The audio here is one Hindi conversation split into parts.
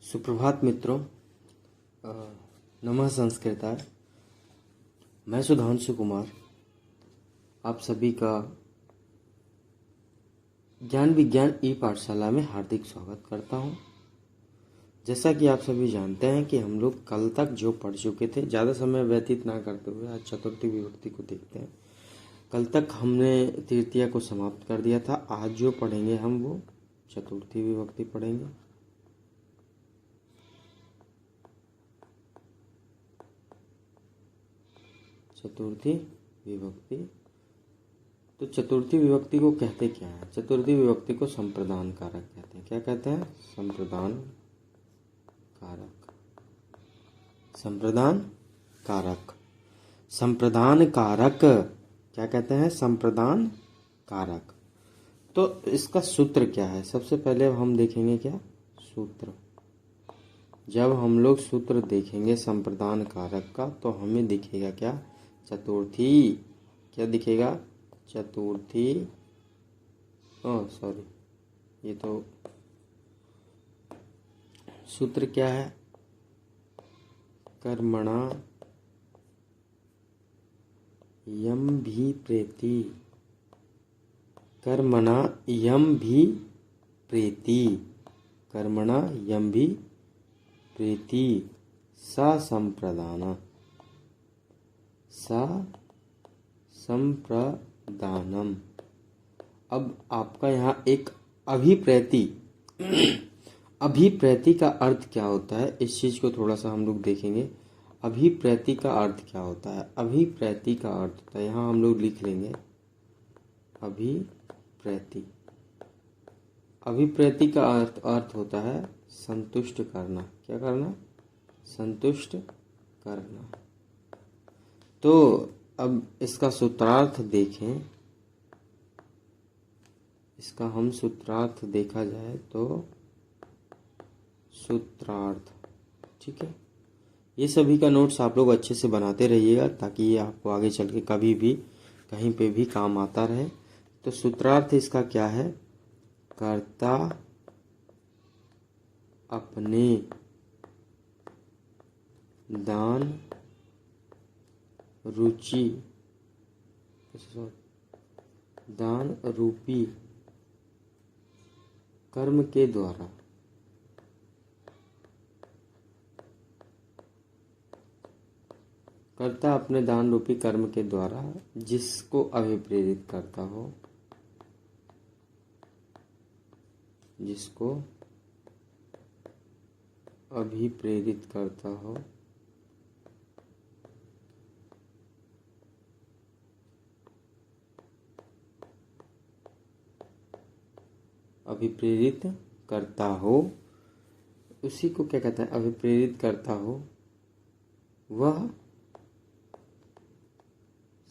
सुप्रभात मित्रों। नमः संस्कृताय। मैं सुधांशु कुमार आप सभी का ज्ञान विज्ञान ई पाठशाला में हार्दिक स्वागत करता हूं। जैसा कि आप सभी जानते हैं कि हम लोग कल तक जो पढ़ चुके थे, ज़्यादा समय व्यतीत ना करते हुए आज चतुर्थी विभक्ति को देखते हैं। कल तक हमने तृतीया को समाप्त कर दिया था। आज जो पढ़ेंगे हम वो चतुर्थी विभक्ति पढ़ेंगे। चतुर्थी विभक्ति। तो चतुर्थी विभक्ति को कहते क्या है? चतुर्थी विभक्ति को संप्रदान कारक कहते हैं। क्या कहते हैं? संप्रदान कारक। संप्रदान कारक। संप्रदान कारक क्या कहते हैं? संप्रदान कारक। तो इसका सूत्र क्या है? सबसे पहले हम देखेंगे क्या सूत्र। जब हम लोग सूत्र देखेंगे संप्रदान कारक का तो हमें दिखेगा क्या? चतुर्थी। क्या दिखेगा? चतुर्थी। सॉरी, ये तो सूत्र क्या है? कर्मणा यम भी प्रेति। कर्मणा यम भी प्रेति। कर्मणा यम भी प्रेति सा संप्रदान। सा संप्रदानम। अब आपका यहाँ एक अभिप्रेति। अभिप्रेति का अर्थ क्या होता है? इस चीज को थोड़ा सा हम लोग देखेंगे। अभिप्रेति का अर्थ क्या होता है? अभिप्रेति का अर्थ होता है, यहाँ हम लोग लिख लेंगे अभिप्रेति। अभिप्रेति का अर्थ होता है संतुष्ट करना। क्या करना? संतुष्ट करना। तो अब इसका सूत्रार्थ देखें। इसका हम सूत्रार्थ देखा जाए तो सूत्रार्थ, ठीक है। ये सभी का नोट्स आप लोग अच्छे से बनाते रहिएगा ताकि ये आपको आगे चल के कभी भी कहीं पे भी काम आता रहे। तो सूत्रार्थ इसका क्या है? कर्ता अपने दान रुचि दान रूपी कर्म के द्वारा कर्ता अपने दान रूपी कर्म के द्वारा जिसको अभिप्रेरित करता हो, जिसको अभिप्रेरित करता हो, अभिप्रेरित करता हो, उसी को क्या कहते हैं? अभिप्रेरित करता हो, वह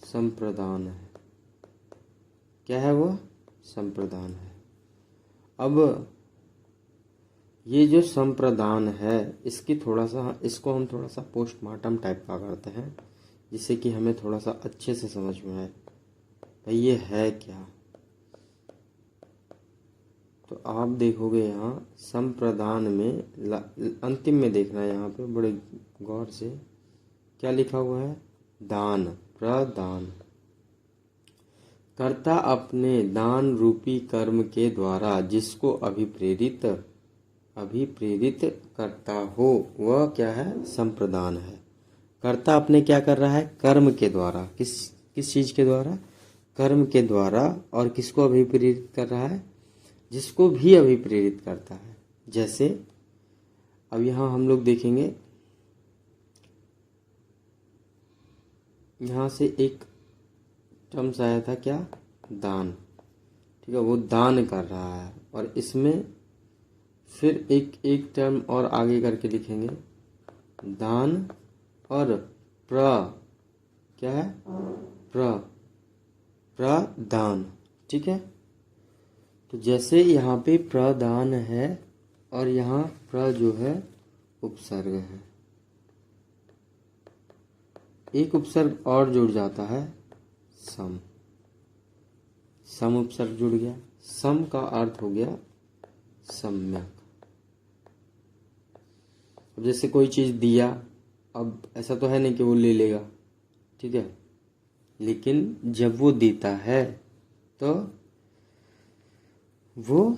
संप्रदान है। क्या है? वह संप्रदान है। अब ये जो संप्रदान है इसको हम थोड़ा सा पोस्टमार्टम टाइप का करते हैं, जिससे कि हमें थोड़ा सा अच्छे से समझ में आए भाई ये है क्या। तो आप देखोगे यहाँ संप्रदान में अंतिम में देखना है, यहाँ पे बड़े गौर से क्या लिखा हुआ है? दान। प्रदान। कर्ता अपने दान रूपी कर्म के द्वारा जिसको अभिप्रेरित करता हो वह क्या है? संप्रदान है। कर्ता अपने क्या कर रहा है? कर्म के द्वारा। किस चीज के द्वारा? कर्म के द्वारा। और किसको अभिप्रेरित कर रहा है? जिसको भी अभिप्रेरित करता है। जैसे अब यहाँ हम लोग देखेंगे, यहाँ से एक टर्म्स आया था क्या? दान। ठीक है, वो दान कर रहा है। और इसमें फिर एक टर्म और आगे करके लिखेंगे, दान और क्या है? प्रदान। ठीक है। तो जैसे यहाँ पे प्रदान है और यहाँ जो है उपसर्ग है, एक उपसर्ग और जुड़ जाता है सम। सम उपसर्ग जुड़ गया। सम का अर्थ हो गया सम्यक। अब जैसे कोई चीज़ दिया, अब ऐसा तो है नहीं कि वो ले लेगा, ठीक है, लेकिन जब वो देता है तो वो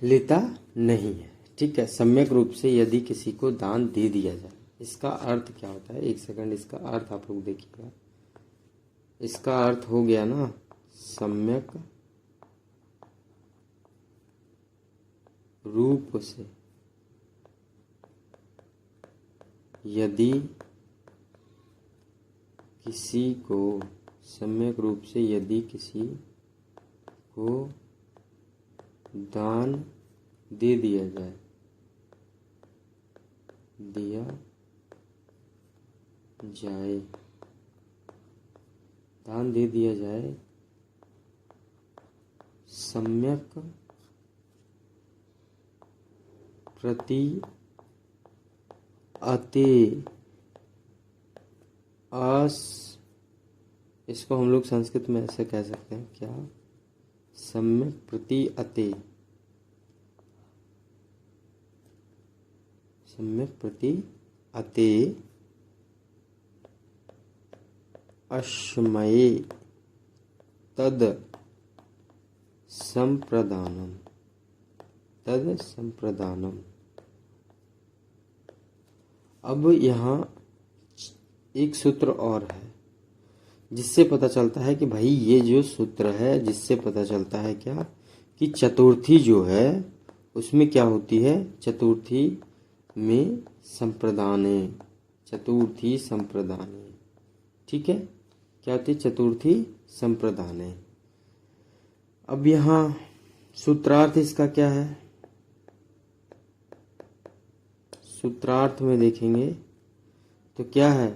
लेता नहीं है, ठीक है। सम्यक रूप से यदि किसी को दान दे दिया जाए, इसका अर्थ क्या होता है, एक सेकंड, इसका अर्थ आप लोग देखिएगा। इसका अर्थ हो गया ना, सम्यक रूप से यदि किसी को, सम्यक रूप से यदि किसी को दान दे दिया जाए, दान दे दिया जाए, सम्यक प्रति अति इसको हम लोग संस्कृत में ऐसे कह सकते हैं, क्या, सम्यक प्रति अति, सम्यक प्रति अति अश्मये तद संप्रदानम, तद संप्रदानम। अब यहाँ एक सूत्र और है जिससे पता चलता है कि भाई ये जो सूत्र है, जिससे पता चलता है क्या, कि चतुर्थी जो है उसमें क्या होती है, चतुर्थी में संप्रदाने, चतुर्थी संप्रदाने, ठीक है, क्या होती है, चतुर्थी संप्रदाने। अब यहाँ सूत्रार्थ इसका क्या है, सूत्रार्थ में देखेंगे तो क्या है,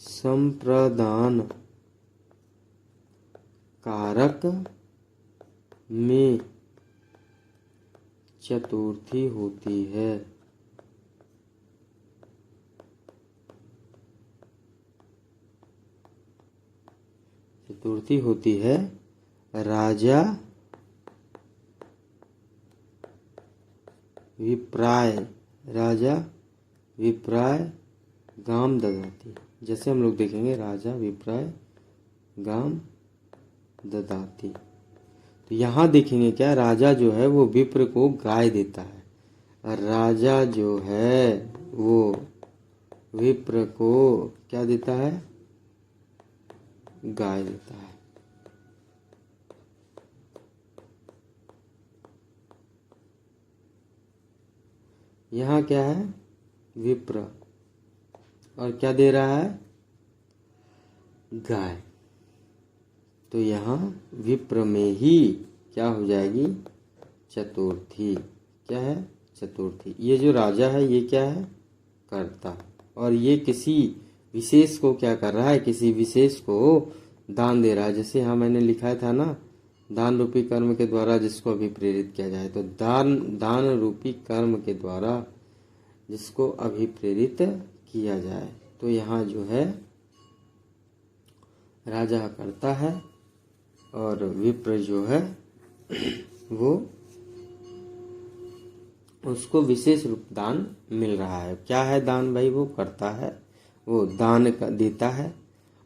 संप्रदान कारक में चतुर्थी होती है, चतुर्थी होती है राजा विप्राय, राजा विप्राय गाम ददाती। जैसे हम लोग देखेंगे, राजा विप्राय गाम ददाती, तो यहाँ देखेंगे क्या, राजा जो है वो विप्र को गाय देता है, और राजा जो है वो विप्र को क्या देता है, गाय देता है। यहाँ क्या है, विप्र, और क्या दे रहा है, गाय, तो यहाँ विप्र में ही क्या हो जाएगी, चतुर्थी, क्या है, चतुर्थी। ये जो राजा है ये क्या है, कर्ता, और ये किसी विशेष को क्या कर रहा है, किसी विशेष को दान दे रहा है। जैसे यहाँ मैंने लिखा था ना, दान रूपी कर्म के द्वारा जिसको अभिप्रेरित किया जाए, तो दान रूपी कर्म के द्वारा जिसको अभिप्रेरित किया जाए, तो यहाँ जो है राजा करता है और विप्र जो है वो उसको विशेष रूप दान मिल रहा है। क्या है दान भाई, वो करता है, वो दान देता है।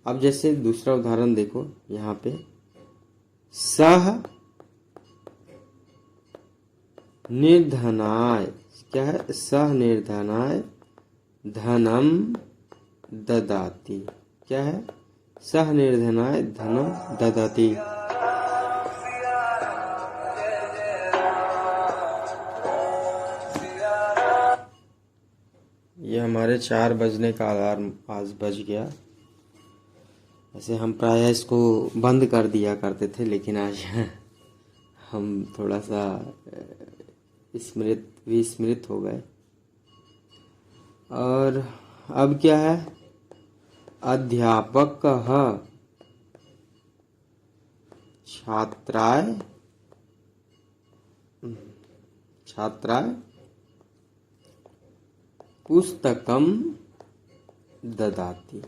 अब जैसे दूसरा उदाहरण देखो यहाँ पे, सह निर्धनाय, क्या है, सह निर्धनाय धनम ददाति, क्या है, सह निर्धनाय धनम ददाति। ये हमारे 4 बजने का अलार्म आज बज गया। वैसे हम प्रायः इसको बंद कर दिया करते थे, लेकिन आज हम थोड़ा सा विस्मृत हो गए। और अब क्या है, अध्यापक छात्राय पुस्तकम ददाति।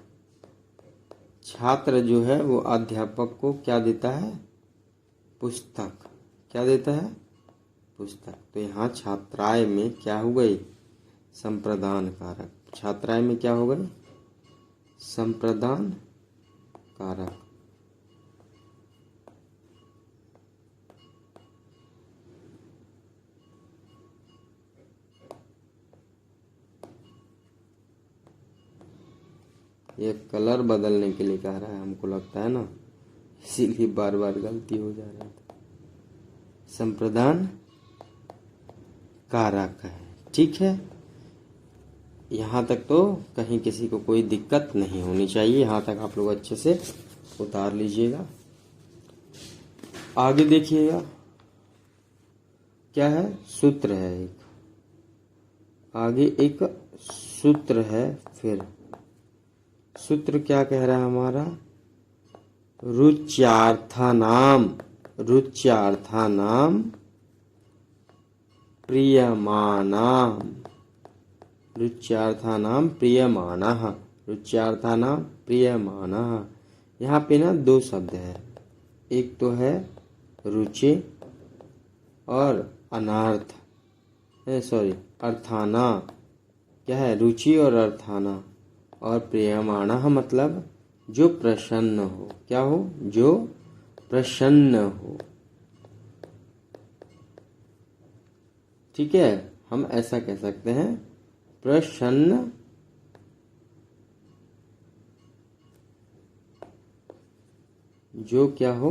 छात्र जो है वो अध्यापक को क्या देता है, पुस्तक, क्या देता है, पुस्तक। तो यहाँ छात्राय में क्या हो गई, संप्रदान कारक। छात्राएं में क्या हो गए? संप्रदान कारक। ये कलर बदलने के लिए कह रहा है, हमको लगता है ना, इसीलिए बार बार गलती हो जा रही है। संप्रदान कारक है, ठीक है। यहाँ तक तो कहीं किसी को कोई दिक्कत नहीं होनी चाहिए, यहाँ तक आप लोग अच्छे से उतार लीजिएगा। आगे देखिएगा क्या है, सूत्र है एक, आगे एक सूत्र है। फिर सूत्र क्या कह रहा है हमारा? रुच्यार्थानाम प्रियमाणाः, रुच्यार्थानाम प्रियमाणाः। यहाँ पे ना दो शब्द है, एक तो है रुचि और अनार्थ, अर्थाना। क्या है? रुचि और अर्थाना। और प्रियमाणः मतलब जो प्रसन्न हो। क्या हो? जो प्रसन्न हो, ठीक है। हम ऐसा कह सकते हैं, प्रसन्न जो क्या हो,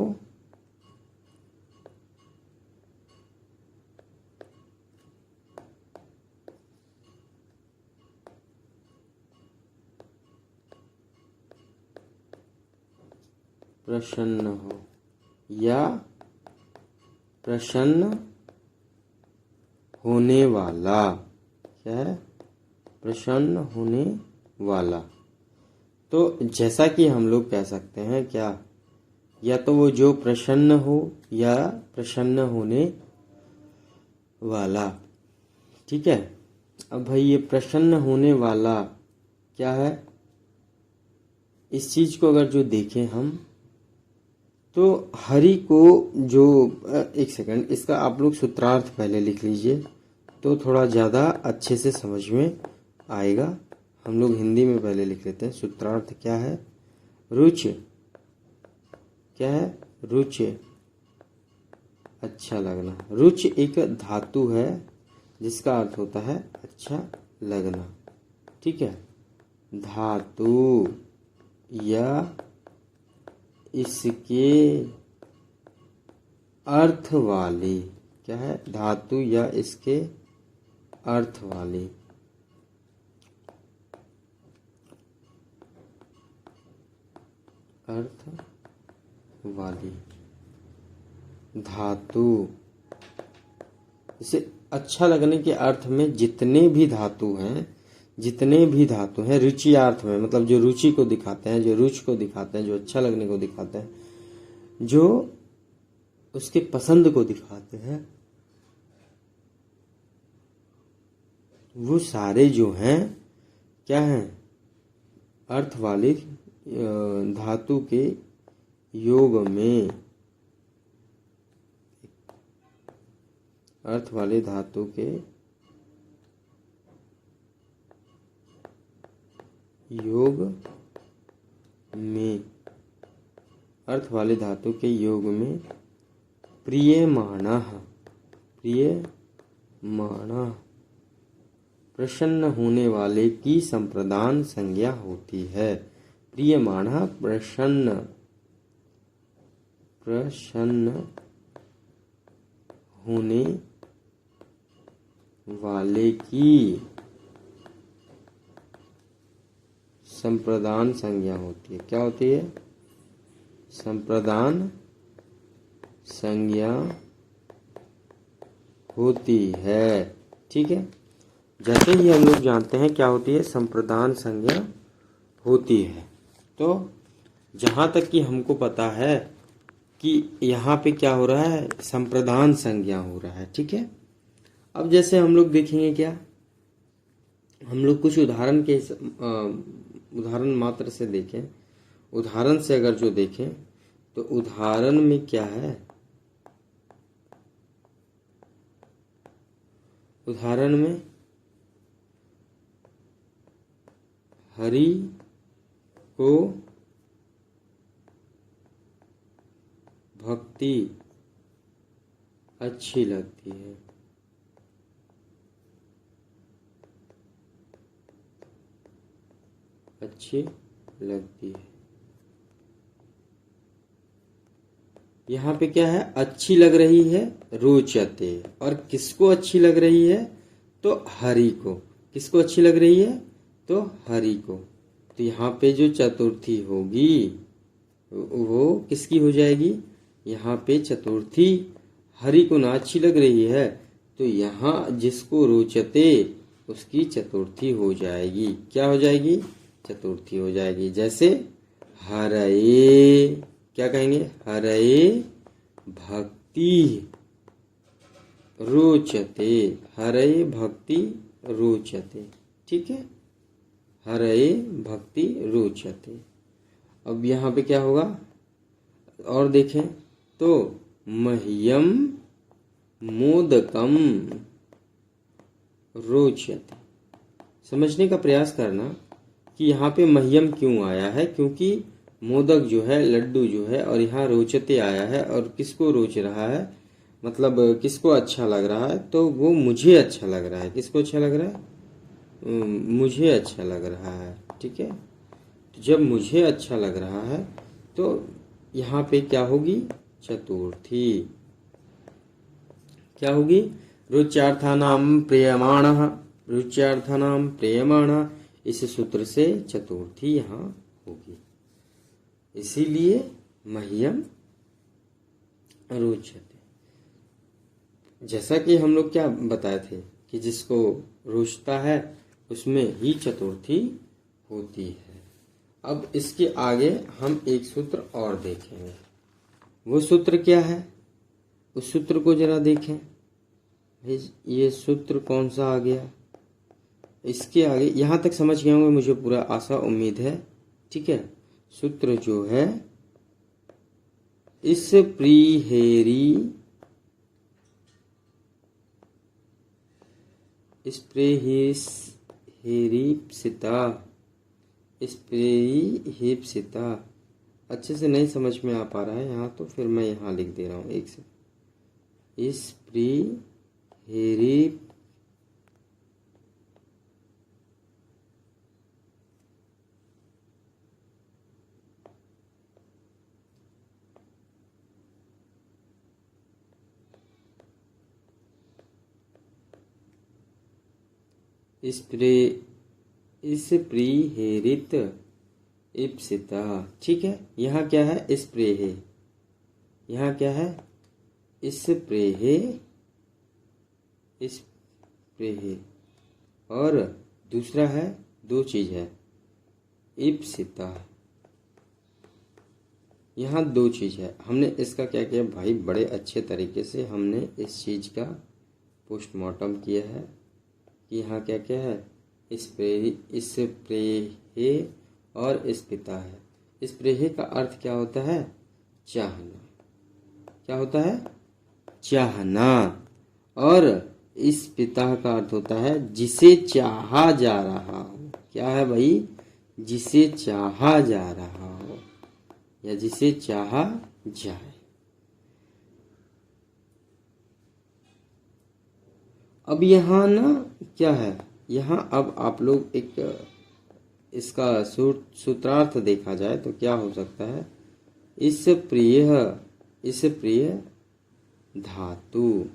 प्रसन्न हो या प्रसन्न होने वाला। क्या है? प्रसन्न होने वाला। तो जैसा कि हम लोग कह सकते हैं क्या, या तो वो जो प्रसन्न हो या प्रसन्न होने वाला, ठीक है। अब भाई ये प्रसन्न होने वाला क्या है? इस चीज को अगर जो देखें हम, तो हरि को जो, एक सेकंड, इसका आप लोग सूत्रार्थ पहले लिख लीजिए तो थोड़ा ज़्यादा अच्छे से समझ में आएगा। हम लोग हिंदी में पहले लिख लेते हैं। सूत्रार्थ क्या है? रुचि। क्या है? रुचि, अच्छा लगना। रुचि एक धातु है जिसका अर्थ होता है अच्छा लगना, ठीक है। धातु या इसके अर्थ वाली। क्या है? धातु या इसके अर्थ वाली। अर्थ वाली धातु। इसे अच्छा लगने के अर्थ में जितने भी धातु हैं, रुचि अर्थ में मतलब जो रुचि को दिखाते हैं, जो रुचि को दिखाते हैं, जो अच्छा लगने को दिखाते हैं, जो उसके पसंद को दिखाते हैं, वो सारे जो हैं क्या हैं? अर्थ वाली धातु के योग में, अर्थ वाले धातु के योग में, अर्थ वाले धातु के योग में प्रियमाणः प्रसन्न होने वाले की संप्रदान संज्ञा होती है। प्रियमाणः प्रसन्न होने वाले की संप्रदान संज्ञा होती है। क्या होती है? संप्रदान संज्ञा होती है, ठीक है। जैसे ही हम लोग जानते हैं क्या होती है, संप्रदान संज्ञा होती है। तो जहाँ तक कि हमको पता है कि यहाँ पे क्या हो रहा है, संप्रदान संज्ञा हो रहा है, ठीक है। अब जैसे हम लोग देखेंगे क्या, हम लोग कुछ उदाहरण के उदाहरण मात्र से देखें। उदाहरण से अगर जो देखें तो उदाहरण में क्या है, उदाहरण में हरि को भक्ति अच्छी लगती है। अच्छी लगती है। यहाँ पे क्या है? अच्छी लग रही है, रोचते। और किसको अच्छी लग रही है? तो हरि को। किसको अच्छी लग रही है? तो हरि को। तो यहाँ पे जो चतुर्थी होगी वो किसकी हो जाएगी? यहाँ पे चतुर्थी हरि को ना अच्छी लग रही है, तो यहाँ जिसको रोचते उसकी चतुर्थी हो जाएगी। क्या हो जाएगी? चतुर्थी हो जाएगी। जैसे हरये, क्या कहेंगे? हरये भक्ति रोचते। हरये भक्ति रोचते। ठीक है, हरये भक्ति रोचते। अब यहाँ पे क्या होगा और देखें तो मह्यम मोदकम रोचते। समझने का प्रयास करना कि यहाँ पे मह्यम क्यों आया है, क्योंकि मोदक जो है, लड्डू जो है, और यहाँ रोचते आया है। और किसको रोच रहा है, मतलब किसको अच्छा लग रहा है? तो वो मुझे अच्छा लग रहा है। किसको अच्छा लग रहा है? मुझे अच्छा लग रहा है। ठीक है, तो जब मुझे अच्छा लग रहा है तो यहाँ पे क्या होगी? चतुर्थी। क्या होगी? रुच्यार्थानाम प्रियमाणः। रुच्यार्थानाम प्रियमाणः, इस सूत्र से चतुर्थी यहाँ होगी। इसीलिए मह्यम रोचते। जैसा कि हम लोग क्या बताए थे कि जिसको रोचता है उसमें ही चतुर्थी होती है। अब इसके आगे हम एक सूत्र और देखेंगे। वो सूत्र क्या है? उस सूत्र को जरा देखें। ये सूत्र कौन सा आ गया? इसके आगे यहाँ तक समझ गए होंगे, मुझे पूरा आशा उम्मीद है। ठीक है, सूत्र जो है इस प्रीहेरी स्प्रेहिप्सिता। अच्छे से नहीं समझ में आ पा रहा है यहाँ, तो फिर मैं यहाँ लिख दे रहा हूँ एक से। स्प्रेहिरिप स्प्रेहेरित इप्सिता। ठीक है, यहाँ क्या है? स्प्रेहे। यहाँ क्या है? स्प्रेहे। स्प्रेहे। और दूसरा है, दो चीज है, इप्सिता। यहाँ दो चीज है। हमने इसका क्या किया भाई? बड़े अच्छे तरीके से हमने इस चीज का पोस्टमार्टम किया है कि यहाँ क्या क्या है? स्प्रेहे और स्पिता है। स्प्रेहे का अर्थ क्या होता है? चाहना। क्या होता है? चाहना। और इस पिता का अर्थ होता है जिसे चाहा जा रहा हो। क्या है भाई? जिसे चाहा जा रहा हो या जिसे चाहा जाए। अब यहाँ ना क्या है? यहाँ अब आप लोग एक इसका सूत्रार्थ देखा जाए तो क्या हो सकता है? इस प्रिय धातु,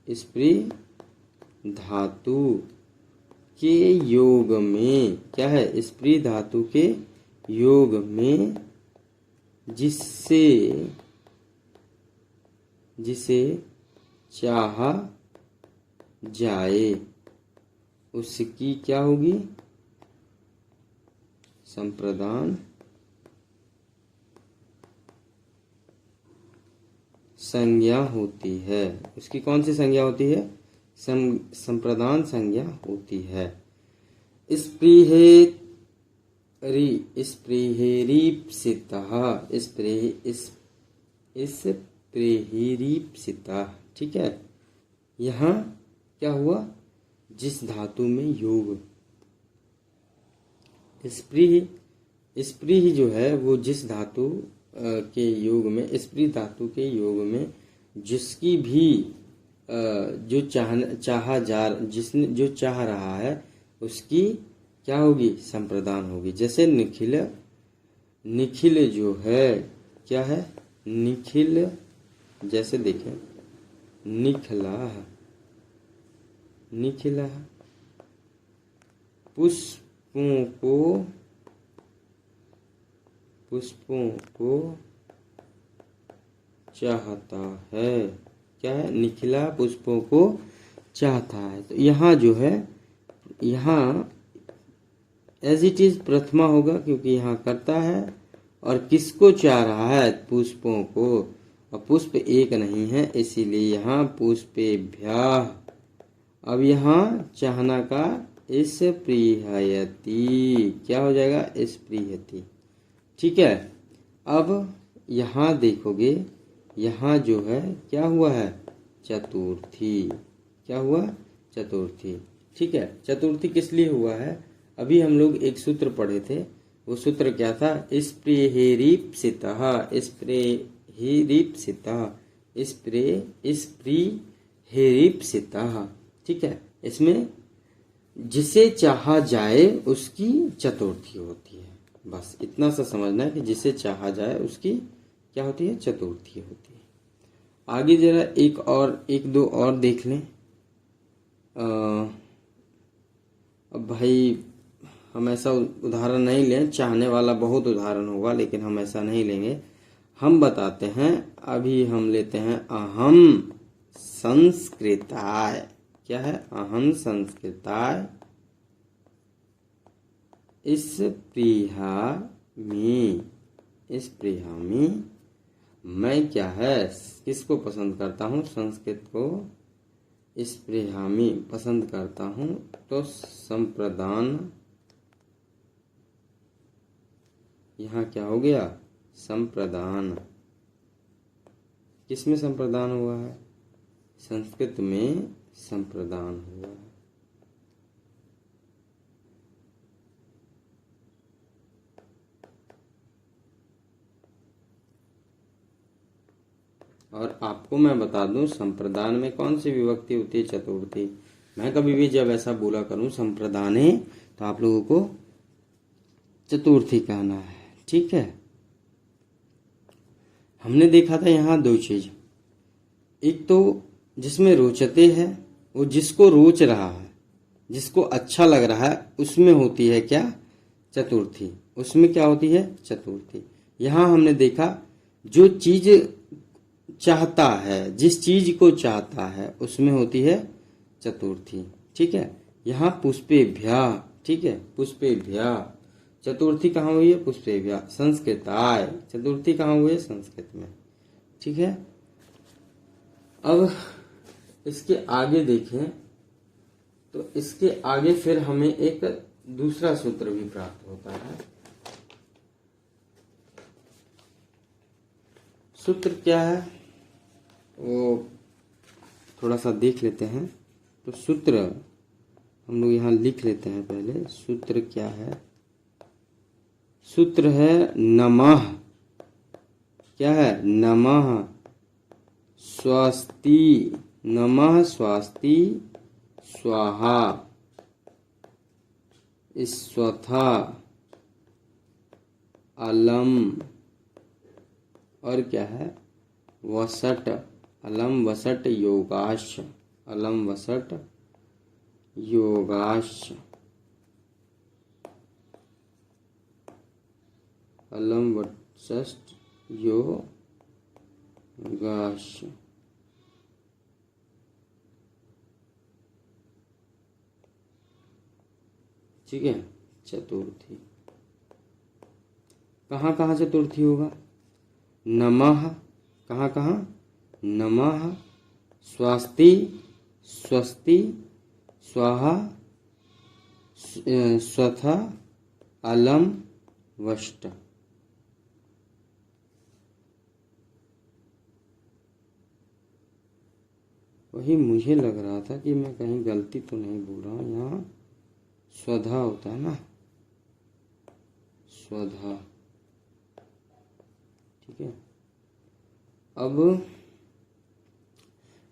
इस प्रिय धातु के योग में, क्या है? इस प्रिय धातु के योग में जिसे चाहा जाए उसकी क्या होगी? संप्रदान संज्ञा होती है। उसकी कौन सी संज्ञा होती है? संप्रदान संज्ञा होती है। स्प्रेहिरीप्सिता। ठीक है, यहाँ क्या हुआ? जिस धातु में योग स्प्री, स्प्री जो है वो जिस धातु के योग में, स्प्री धातु के योग में जिसकी भी जो चाहा जा, जिसने जो चाह रहा है उसकी क्या होगी, संप्रदान होगी। जैसे निखिल, निखिल जो है क्या है, निखिल, जैसे देखें निखला, निखिला पुष्पों को, पुष्पों को चाहता है, क्या है, निखिला पुष्पों को चाहता है। तो यहाँ जो है, यहाँ एज इट इज प्रथमा होगा क्योंकि यहाँ करता है, और किसको चाह रहा है, पुष्पों को, और पुष्प एक नहीं है इसीलिए यहाँ पुष्पेभ्यः। अब यहाँ चाहना का स्पृहयति क्या हो जाएगा, स्पृहयति। ठीक है। अब यहाँ देखोगे, यहाँ जो है क्या हुआ है, चतुर्थी, क्या हुआ, चतुर्थी। ठीक है। चतुर्थी किस लिए हुआ है, अभी हम लोग एक सूत्र पढ़े थे, वो सूत्र क्या था, स्पृहेरीप्सितः, स्पृहेरीप्सितः, स्पृहेरीप्सितः। ठीक है। इसमें जिसे चाहा जाए उसकी चतुर्थी होती है, बस इतना सा समझना है कि जिसे चाहा जाए उसकी क्या होती है, चतुर्थी होती है। आगे जरा एक दो और देख लें। अब भाई हम ऐसा उदाहरण नहीं लें, चाहने वाला बहुत उदाहरण होगा लेकिन हम ऐसा नहीं लेंगे। हम बताते हैं, अभी हम लेते हैं अहम संस्कृताय, क्या है, अहम संस्कृताय स्पृहामि, स्पृहामि, मैं क्या है, किसको पसंद करता हूँ, संस्कृत को, स्पृहामि पसंद करता हूँ। तो संप्रदान, यहाँ क्या हो गया, संप्रदान, किसमें संप्रदान हुआ है, संस्कृत में संप्रदान हुआ है। और आपको मैं बता दूं, संप्रदान में कौन सी विभक्ति होती है, चतुर्थी। मैं कभी भी जब ऐसा बोला करूं संप्रदाने, तो आप लोगों को चतुर्थी कहना है। ठीक है। हमने देखा था यहाँ दो चीज, एक तो जिसमें रोचते है, वो जिसको रोच रहा है, जिसको अच्छा लग रहा है, उसमें होती है क्या, चतुर्थी, उसमें क्या होती है, चतुर्थी। यहाँ हमने देखा जो चीज चाहता है, जिस चीज को चाहता है उसमें होती है चतुर्थी। ठीक है। यहाँ पुष्पेभ्यः, ठीक है, पुष्पेभ्यः, चतुर्थी कहाँ हुई है, पुष्पेभ्यः। संस्कृताय, चतुर्थी कहाँ हुई है, संस्कृत में। ठीक है। अब इसके आगे देखें तो इसके आगे फिर हमें एक दूसरा सूत्र भी प्राप्त होता है। सूत्र क्या है वो थोड़ा सा देख लेते हैं। तो सूत्र हम लोग यहाँ लिख लेते हैं पहले। सूत्र क्या है, सूत्र है नमः, क्या है, नमः स्वस्ति, नमः स्वस्ति स्वाहा स्वथा अलम, और क्या है, वसट, अलम वसट योगाश, अलम वसट योगाश, अलम वसट योगाश। ठीक है। चतुर्थी कहाँ कहाँ चतुर्थी होगा, नमः, कहाँ कहाँ, नमः स्वस्ति, स्वस्ति स्वाहा स्वथा अलम वष्ट। वही मुझे लग रहा था कि मैं कहीं गलती तो नहीं बोल रहा हूँ, यहाँ स्वधा होता है ना, स्वधा। ठीक है। अब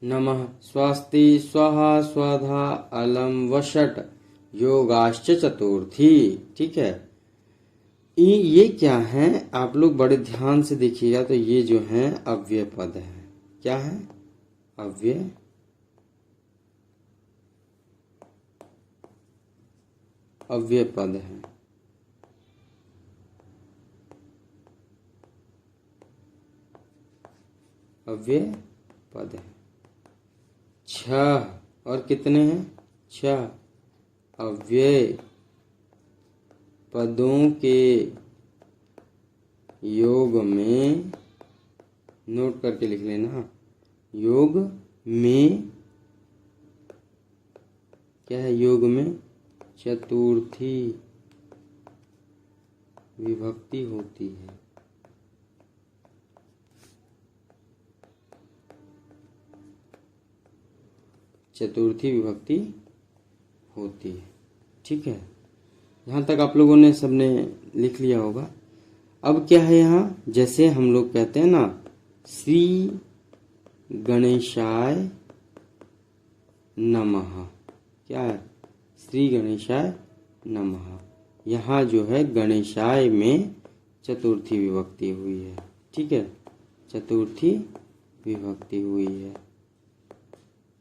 नमः स्वस्ति स्वाहा स्वधा अलम वषट योगाश्च चतुर्थी। ठीक है। ये क्या है, आप लोग बड़े ध्यान से देखिएगा तो ये जो है अव्यय पद है। क्या है? अव्यय पद है। अव्यय पद है। 6 और कितने हैं? 6 अव्यय पदों के योग में, नोट करके लिख लेना, योग में क्या है? योग में चतुर्थी विभक्ति होती है। चतुर्थी विभक्ति होती है। ठीक है। यहाँ तक आप लोगों ने सबने लिख लिया होगा। अब क्या है यहाँ, जैसे हम लोग कहते हैं ना, श्री गणेशाय नमः। क्या है? श्री गणेशाय नमः। यहाँ जो है गणेशाय में चतुर्थी विभक्ति हुई है। ठीक है। चतुर्थी विभक्ति हुई है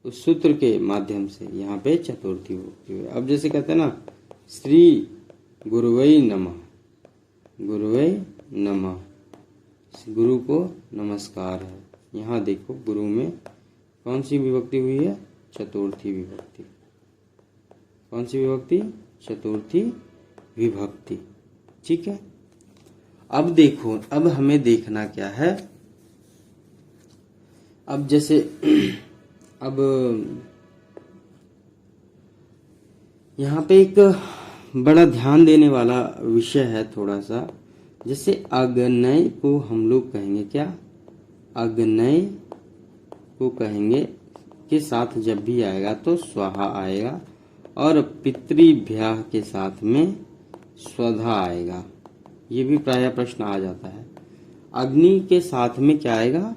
उस सूत्र के माध्यम से, यहाँ पे चतुर्थी विभक्ति हुई है। अब जैसे कहते हैं ना, श्री गुरुवै नमः, गुरुवै नमः, गुरु को नमस्कार है। यहाँ देखो गुरु में कौन सी विभक्ति हुई है? चतुर्थी विभक्ति। कौन सी विभक्ति? चतुर्थी विभक्ति। ठीक है। अब देखो, अब हमें देखना क्या है, अब जैसे अब यहाँ पे एक बड़ा ध्यान देने वाला विषय है थोड़ा सा। जैसे अग्नय को हम लोग कहेंगे क्या? अग्नय को कहेंगे के साथ जब भी आएगा तो स्वाहा आएगा, और पितृभ्याः के साथ में स्वधा आएगा। ये भी प्रायः प्रश्न आ जाता है। अग्नि के साथ में क्या आएगा?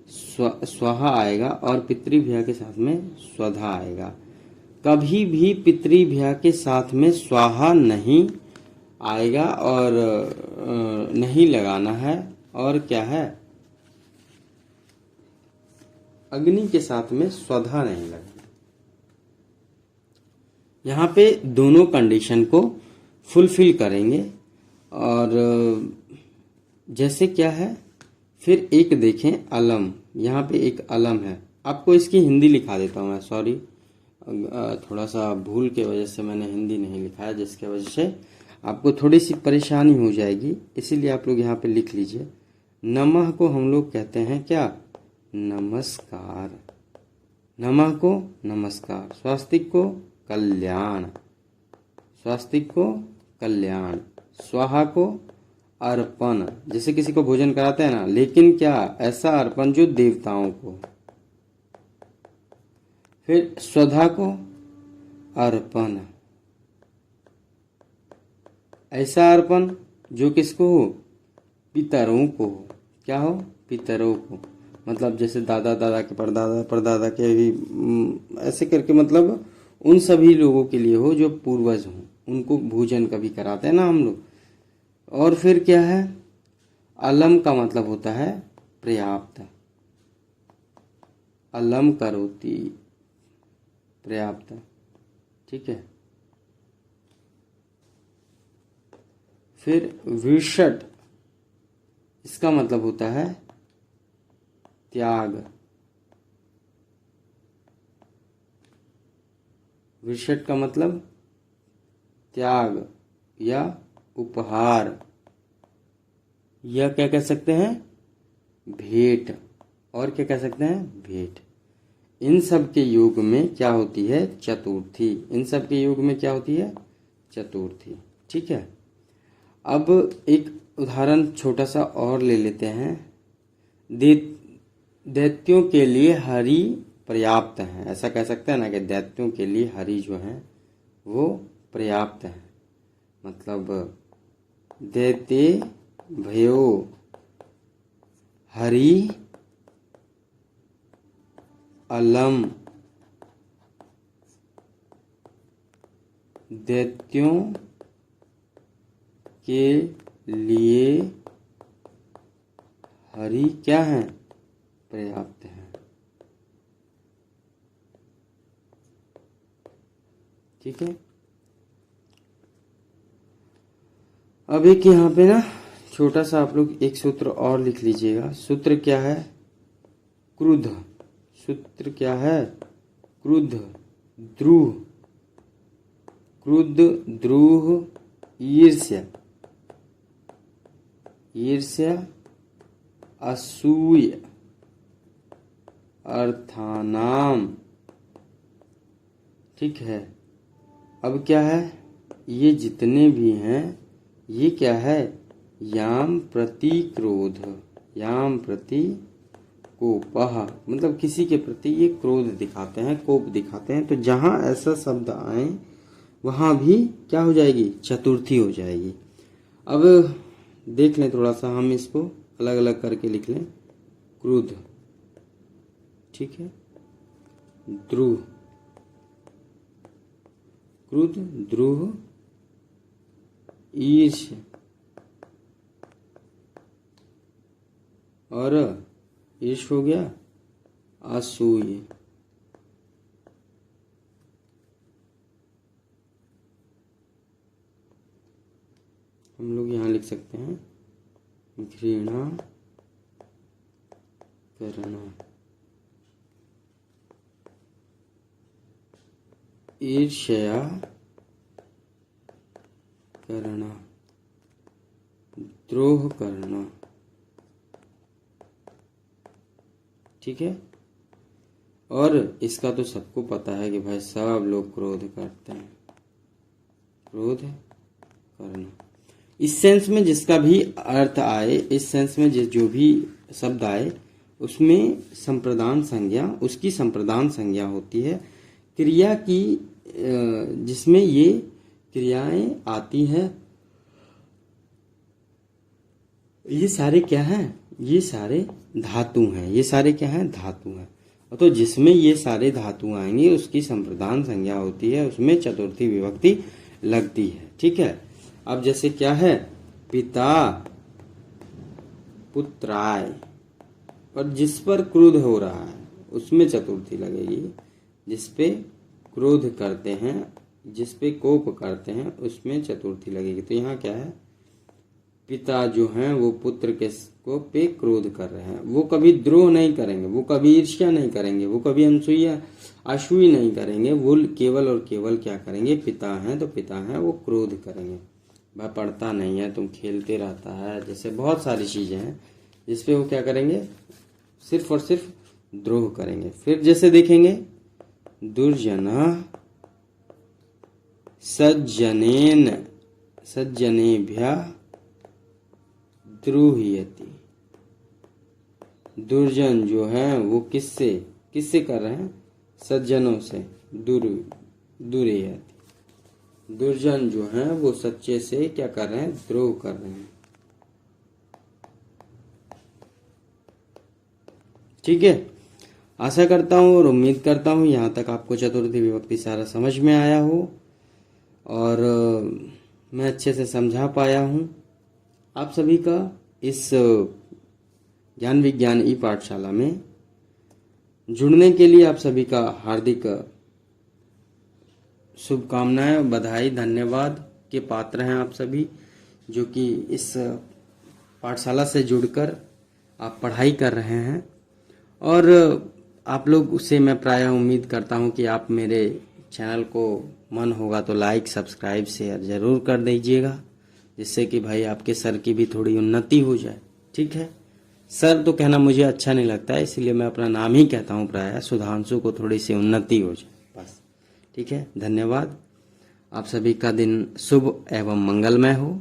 स्वाहा आएगा, और पितृभ्याः के साथ में स्वधा आएगा। कभी भी पितृभ्याः के साथ में स्वाहा नहीं आएगा और नहीं लगाना है। और क्या है? अग्नि के साथ में स्वधा नहीं लगना। यहाँ पे दोनों कंडीशन को फुलफिल करेंगे। और जैसे क्या है, फिर एक देखें अलम, यहाँ पे एक अलम है। आपको इसकी हिंदी लिखा देता हूँ मैं, सॉरी, थोड़ा सा भूल के वजह से मैंने हिंदी नहीं लिखा है, जिसके वजह से आपको थोड़ी सी परेशानी हो जाएगी, इसीलिए आप लोग यहाँ पे लिख लीजिए। नमः को हम लोग कहते हैं क्या? नमस्कार। नमः को नमस्कार, स्वास्तिक को कल्याण, स्वास्तिक को कल्याण, स्वाहा को अर्पण, जैसे किसी को भोजन कराते हैं ना, लेकिन क्या? ऐसा अर्पण जो देवताओं को। फिर स्वधा को अर्पण, ऐसा अर्पण जो किसको हो? पितरों को। क्या हो? पितरों को। मतलब जैसे दादा दादा के परदादा परदादा के भी, ऐसे करके, मतलब उन सभी लोगों के लिए हो जो पूर्वज हों, उनको भोजन कभी कराते हैं ना हम लोग। और फिर क्या है? अलम का मतलब होता है पर्याप्त। अलम करोति, पर्याप्त। ठीक है। फिर विषट, इसका मतलब होता है त्याग। विषट का मतलब त्याग या उपहार, या क्या कह सकते हैं? भेंट। और क्या कह सकते हैं? भेंट। इन सब के योग में क्या होती है? चतुर्थी। इन सब के योग में क्या होती है? चतुर्थी। ठीक है। अब एक उदाहरण छोटा सा और ले लेते हैं। दैत्यों के लिए हरि पर्याप्त है, ऐसा कह सकते हैं ना कि दैत्यों के लिए हरि जो है वो पर्याप्त है। मतलब देते भयो हरि अलम दैत्यों के लिए हरि क्या है? पर्याप्त है। ठीक है। अब एक यहाँ पे ना छोटा सा आप लोग एक सूत्र और लिख लीजिएगा। सूत्र क्या है? क्रुद्ध। सूत्र क्या है? क्रुद्ध द्रूह। क्रुद्ध द्रूह ईर्ष्या। ईर्ष्या असूय अर्थानाम। ठीक है। अब क्या है? ये जितने भी हैं ये क्या है? याम प्रति क्रोध। याम प्रति कोपः, मतलब किसी के प्रति ये क्रोध दिखाते हैं, कोप दिखाते हैं। तो जहां ऐसा शब्द आए वहां भी क्या हो जाएगी? चतुर्थी हो जाएगी। अब देख लें थोड़ा सा, हम इसको अलग अलग करके लिख लें। क्रोध, ठीक है, द्रूह, क्रोध द्रूह ईर्ष्या और ईर्ष हो गया असूय। हम लोग यहाँ लिख सकते हैं घृणा करना, ईर्ष्या करना, द्रोह करना। ठीक है। और इसका तो सबको पता है कि भाई सब लोग क्रोध करते हैं, क्रोध करना। इस सेंस में जिसका भी अर्थ आए, इस सेंस में जो भी शब्द आए, उसमें संप्रदान संज्ञा, उसकी संप्रदान संज्ञा होती है क्रिया की, जिसमें ये क्रियाएं आती हैं। ये सारे क्या हैं? ये सारे धातु हैं। ये सारे क्या हैं? धातु हैं। तो जिसमें ये सारे धातु आएंगे उसकी संप्रदान संज्ञा होती है, उसमें चतुर्थी विभक्ति लगती है। ठीक है। अब जैसे क्या है? पिता पुत्राय, और जिस पर क्रोध हो रहा है उसमें चतुर्थी लगेगी। जिस पे क्रोध करते हैं, जिस पे कोप करते हैं, उसमें चतुर्थी लगेगी। तो यहाँ क्या है? पिता जो हैं वो पुत्र के को पे क्रोध कर रहे हैं। वो कभी द्रोह नहीं करेंगे, वो कभी ईर्ष्या नहीं करेंगे, वो कभी असूय नहीं करेंगे। वो केवल और केवल क्या करेंगे? पिता हैं तो पिता हैं, वो क्रोध करेंगे। वह पढ़ता नहीं है, तुम खेलते रहता है, जैसे बहुत सारी चीजें हैं जिसपे वो क्या करेंगे? सिर्फ और सिर्फ द्रोह करेंगे। फिर जैसे देखेंगे दुर्जना सज्जनेन सज्जनेभ्यः द्रुह्यति। दुर्जन जो है वो किससे कर रहे हैं? सज्जनों से। दुर्ह्यति, दुर्जन जो हैं वो सच्चे से क्या कर रहे हैं? द्रोह कर रहे हैं। ठीक है। आशा करता हूँ और उम्मीद करता हूँ यहाँ तक आपको चतुर्थी विभक्ति सारा समझ में आया हो और मैं अच्छे से समझा पाया हूँ। आप सभी का इस ज्ञान विज्ञान ई पाठशाला में जुड़ने के लिए आप सभी का हार्दिक शुभकामनाएं, बधाई, धन्यवाद के पात्र हैं आप सभी, जो कि इस पाठशाला से जुड़कर आप पढ़ाई कर रहे हैं। और आप लोग से मैं प्रायः उम्मीद करता हूं कि आप मेरे चैनल को मन होगा तो लाइक, सब्सक्राइब, शेयर जरूर कर दीजिएगा, जिससे कि भाई आपके सर की भी थोड़ी उन्नति हो जाए। ठीक है। सर तो कहना मुझे अच्छा नहीं लगता है, इसलिए मैं अपना नाम ही कहता हूँ प्रायः, सुधांशु को थोड़ी सी उन्नति हो जाए बस। ठीक है। धन्यवाद। आप सभी का दिन शुभ एवं मंगलमय हो।